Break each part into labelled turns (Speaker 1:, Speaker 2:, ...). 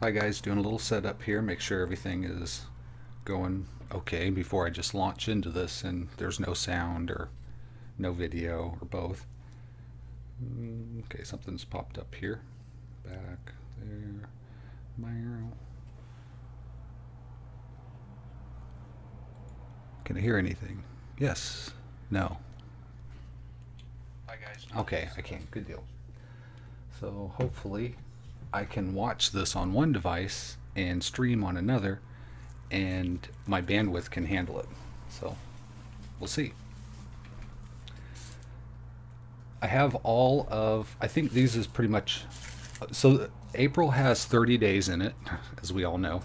Speaker 1: Hi guys, doing a little setup here, make sure everything is going okay before I just launch into this and there's no sound or no video or both. Okay, something's popped up here. Back there. Can I hear anything? Yes. No.
Speaker 2: Hi guys.
Speaker 1: Okay, I can. Good deal. So hopefully I can watch this on one device and stream on another, and my bandwidth can handle it. So we'll see. I have all of, I think these is pretty much, so April has 30 days in it, as we all know,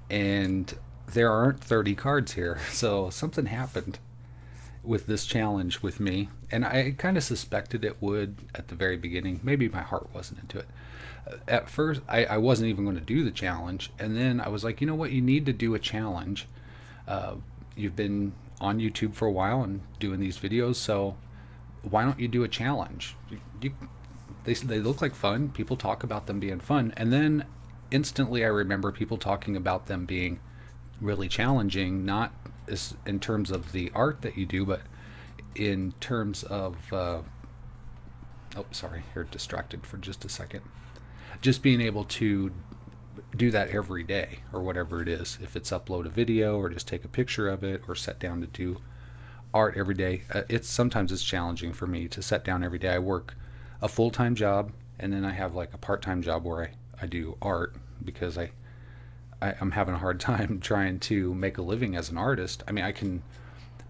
Speaker 1: and there aren't 30 cards here. So something happened with this challenge with me, and I kind of suspected it would at the very beginning. Maybe my heart wasn't into it. At first, I wasn't even going to do the challenge, and then I was like, you know what, you need to do a challenge. You've been on YouTube for a while and doing these videos, so why don't you do a challenge? They look like fun. People talk about them being fun, and then instantly I remember people talking about them being really challenging, not as in terms of the art that you do, but in terms of oh, sorry, you're distracted for just a second. Just being able to do that every day or whatever it is, if it's upload a video or just take a picture of it or sit down to do art every day. Sometimes it's challenging for me to sit down every day. I work a full-time job, and then I have like a part-time job where I do art, because I'm having a hard time trying to make a living as an artist. I mean, I can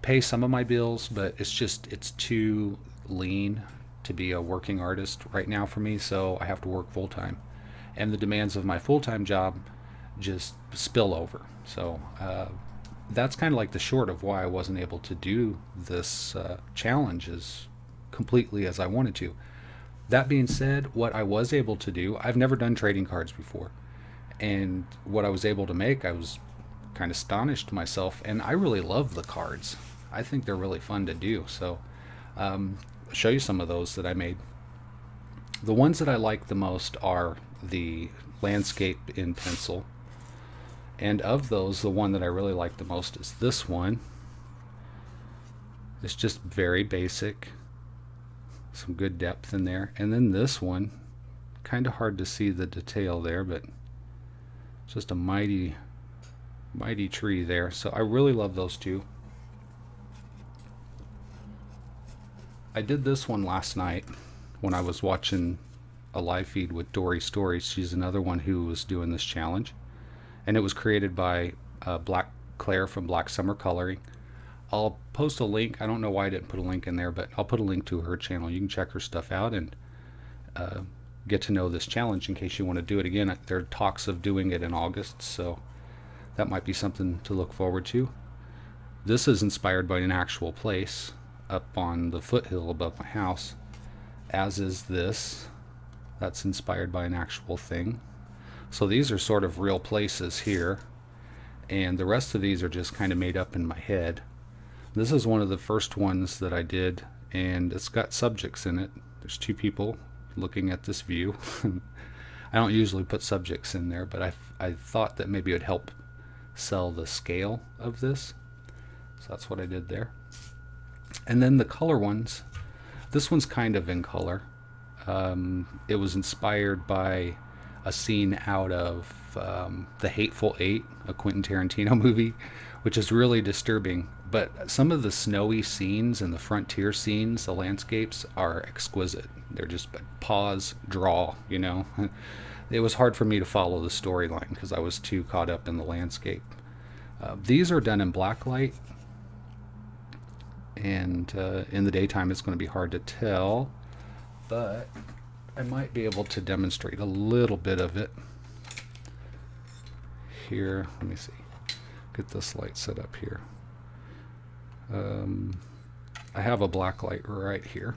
Speaker 1: pay some of my bills, but it's too lean to be a working artist right now for me, so I have to work full-time, and the demands of my full-time job just spill over. So that's kind of like the short of why I wasn't able to do this challenge as completely as I wanted to. That being said, what I was able to do, I've never done trading cards before, and what I was able to make, I was kind of astonished myself, and I really love the cards. I think they're really fun to do. So I'll show you some of those that I made. The ones that I like the most are the landscape in pencil, and of those, the one that I really like the most is this one. It's just very basic, some good depth in there. And then this one, kind of hard to see the detail there, but just a mighty tree there. So I really love those two. I did this one last night when I was watching a live feed with Dory Stories. She's another one who was doing this challenge, and it was created by Black Claire from Black Summer Coloring. I'll post a link. I don't know why I didn't put a link in there, but I'll put a link to her channel. You can check her stuff out and get to know this challenge in case you want to do it again. There are talks of doing it in August, so that might be something to look forward to. This is inspired by an actual place up on the foothill above my house, as is this. That's inspired by an actual thing. So these are sort of real places here, and the rest of these are just kind of made up in my head. This is one of the first ones that I did, and it's got subjects in it. There's two people looking at this view. I don't usually put subjects in there, but I thought that maybe it would help sell the scale of this. So that's what I did there. And then the color ones, this one's kind of in color. It was inspired by a scene out of The Hateful Eight, a Quentin Tarantino movie, which is really disturbing. But some of the snowy scenes and the frontier scenes, the landscapes, are exquisite. They're just pause, draw, you know. It was hard for me to follow the storyline because I was too caught up in the landscape. These are done in black light, and in the daytime it's going to be hard to tell, but I might be able to demonstrate a little bit of it here. Let me see. Get this light set up here. I have a black light right here,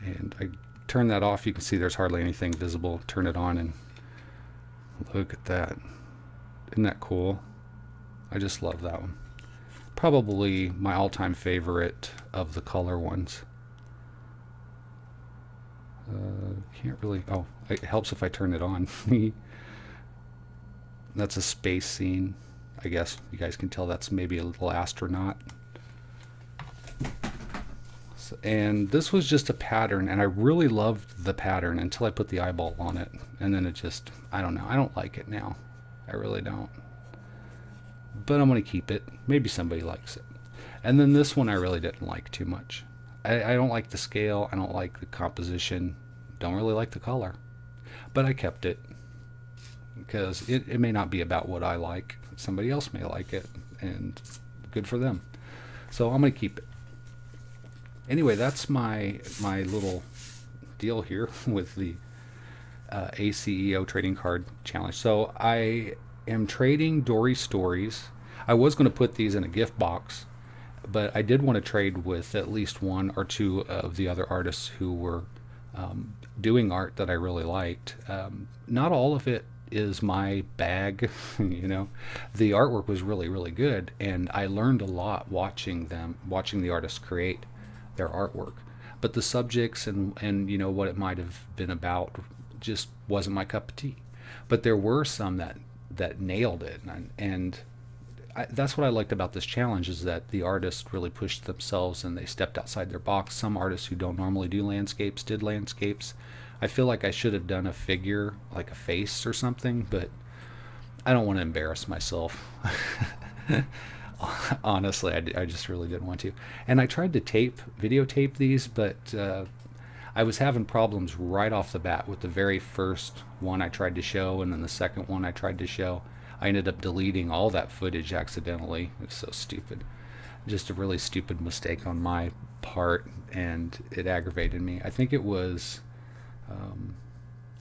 Speaker 1: and I turn that off. You can see there's hardly anything visible. Turn it on and look at that. Isn't that cool? I just love that one. Probably my all-time favorite of the color ones. Can't really, oh, it helps if I turn it on. That's a space scene. I guess you guys can tell that's maybe a little astronaut. So, and this was just a pattern, and I really loved the pattern until I put the eyeball on it, and then it just, I don't know, I don't like it now. I really don't. But I'm going to keep it. Maybe somebody likes it. And then this one I really didn't like too much. I don't like the scale. I don't like the composition. Don't really like the color. But I kept it because it may not be about what I like. Somebody else may like it, and good for them. So I'm going to keep it. Anyway, that's my little deal here with the ACEO trading card challenge. So I am trading Dory Stories. I was going to put these in a gift box, but I did want to trade with at least one or two of the other artists who were doing art that I really liked. Not all of it is my bag, you know. The artwork was really, really good, and I learned a lot watching the artists create their artwork. But the subjects and you know what it might have been about just wasn't my cup of tea. But there were some that nailed it, and that's what I liked about this challenge, is that the artists really pushed themselves and they stepped outside their box. Some artists who don't normally do landscapes did landscapes. I feel like I should have done a figure, like a face or something, but I don't want to embarrass myself. Honestly, I just really didn't want to. And I tried to videotape these, but I was having problems right off the bat with the very first one I tried to show, and then the second one I tried to show. I ended up deleting all that footage accidentally. It's so stupid. Just a really stupid mistake on my part, and it aggravated me. I think it was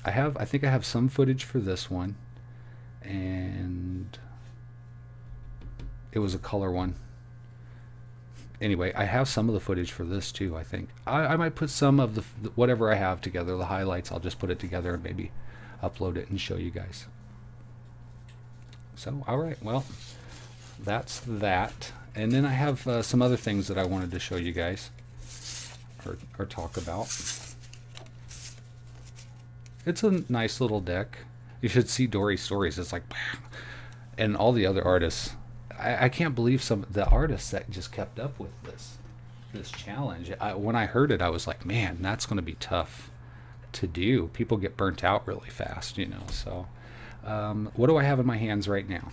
Speaker 1: I think I have some footage for this one, and it was a color one. Anyway, I have some of the footage for this too. I think I might put some of the whatever I have together, the highlights. I'll just put it together and maybe upload it and show you guys. So, all right, well, that's that. And then I have some other things that I wanted to show you guys or talk about. It's a nice little deck. You should see Dory Stories. It's like, and all the other artists. I can't believe some of the artists that just kept up with this challenge. When I heard it, I was like, man, that's going to be tough to do. People get burnt out really fast, you know. So what do I have in my hands right now?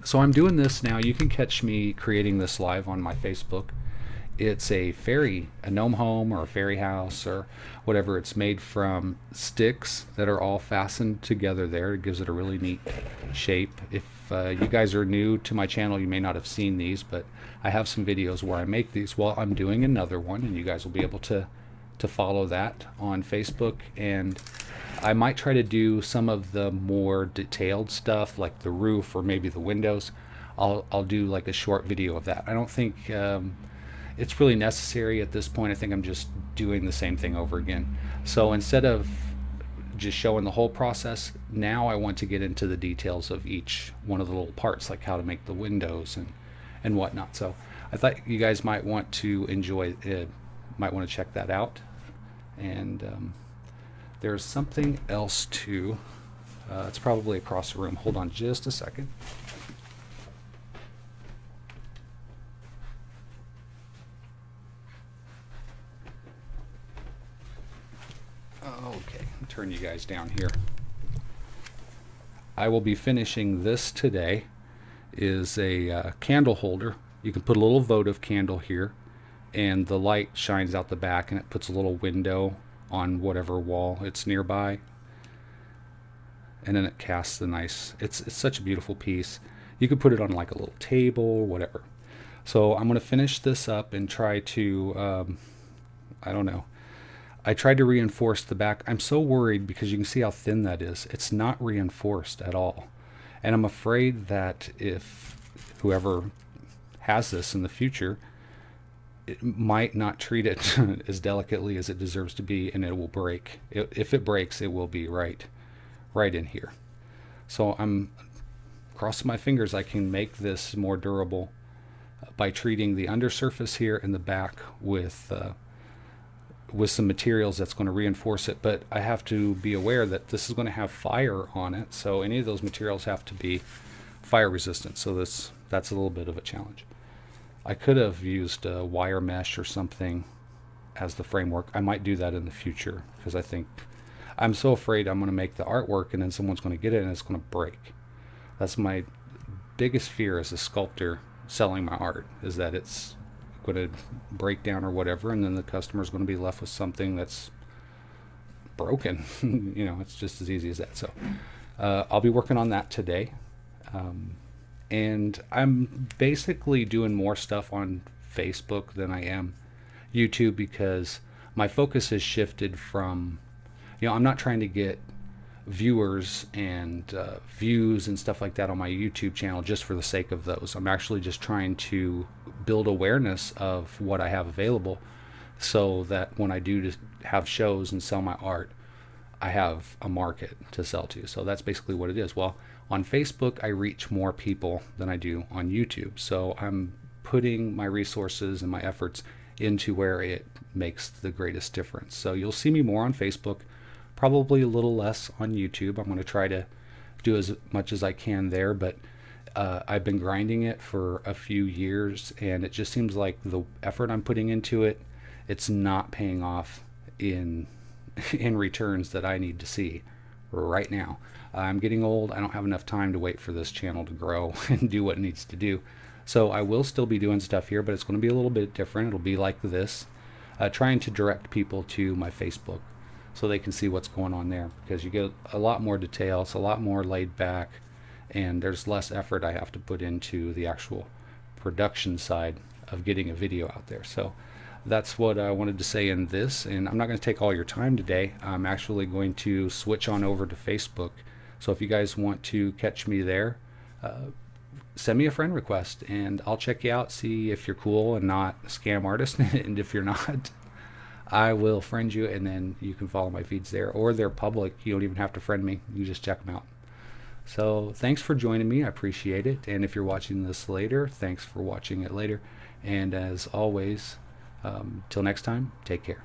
Speaker 1: So I'm doing this now. You can catch me creating this live on my Facebook. It's a gnome home or a fairy house or whatever. It's made from sticks that are all fastened together there. It gives it a really neat shape. If you guys are new to my channel, you may not have seen these, but I have some videos where I make these. Well, I'm doing another one, and you guys will be able to follow that on Facebook. And I might try to do some of the more detailed stuff, like the roof or maybe the windows. I'll do like a short video of that. I don't think it's really necessary at this point. I think I'm just doing the same thing over again. So instead of just showing the whole process, now I want to get into the details of each one of the little parts, like how to make the windows and whatnot. So I thought you guys might want to enjoy it, might want to check that out. And there's something else too. It's probably across the room. Hold on just a second. Okay, turn you guys down here. I will be finishing this today. Is a candle holder. You can put a little votive candle here, and the light shines out the back, and it puts a little window on whatever wall it's nearby, and then it casts the nice, it's such a beautiful piece. You could put it on like a little table or whatever. So I'm going to finish this up and try to I don't know, I tried to reinforce the back. I'm so worried because you can see how thin that is. It's not reinforced at all. And I'm afraid that if whoever has this in the future, it might not treat it as delicately as it deserves to be, and it will break. If it breaks, it will be right in here. So I'm crossing my fingers I can make this more durable by treating the undersurface here and the back with with some materials that's going to reinforce it, but I have to be aware that this is going to have fire on it, so any of those materials have to be fire resistant. So that's a little bit of a challenge. I could have used a wire mesh or something as the framework. I might do that in the future because I think I'm so afraid I'm going to make the artwork and then someone's going to get it and it's going to break. That's my biggest fear as a sculptor selling my art, is that it's going to break down or whatever, and then the customer's going to be left with something that's broken. You know, it's just as easy as that. So I'll be working on that today. And I'm basically doing more stuff on Facebook than I am YouTube, because my focus has shifted from, you know, I'm not trying to get viewers and views and stuff like that on my YouTube channel just for the sake of those. I'm actually just trying to build awareness of what I have available, so that when I do have shows and sell my art, I have a market to sell to. So that's basically what it is. Well, on Facebook, I reach more people than I do on YouTube. So I'm putting my resources and my efforts into where it makes the greatest difference. So you'll see me more on Facebook, probably a little less on YouTube. I'm going to try to do as much as I can there, but I've been grinding it for a few years, and it just seems like the effort I'm putting into it, it's not paying off in returns that I need to see right now. I'm getting old. I don't have enough time to wait for this channel to grow and do what it needs to do. So I will still be doing stuff here, but it's going to be a little bit different. It'll be like this, trying to direct people to my Facebook so they can see what's going on there, because you get a lot more detail. It's a lot more laid back, and there's less effort I have to put into the actual production side of getting a video out there. So that's what I wanted to say in this, and I'm not going to take all your time today. I'm actually going to switch on over to Facebook. So if you guys want to catch me there, send me a friend request and I'll check you out, see if you're cool and not a scam artist. And if you're not, I will friend you, and then you can follow my feeds there, or they're public. You don't even have to friend me. You just check them out. So thanks for joining me. I appreciate it. And if you're watching this later, thanks for watching it later. And as always, till next time, take care.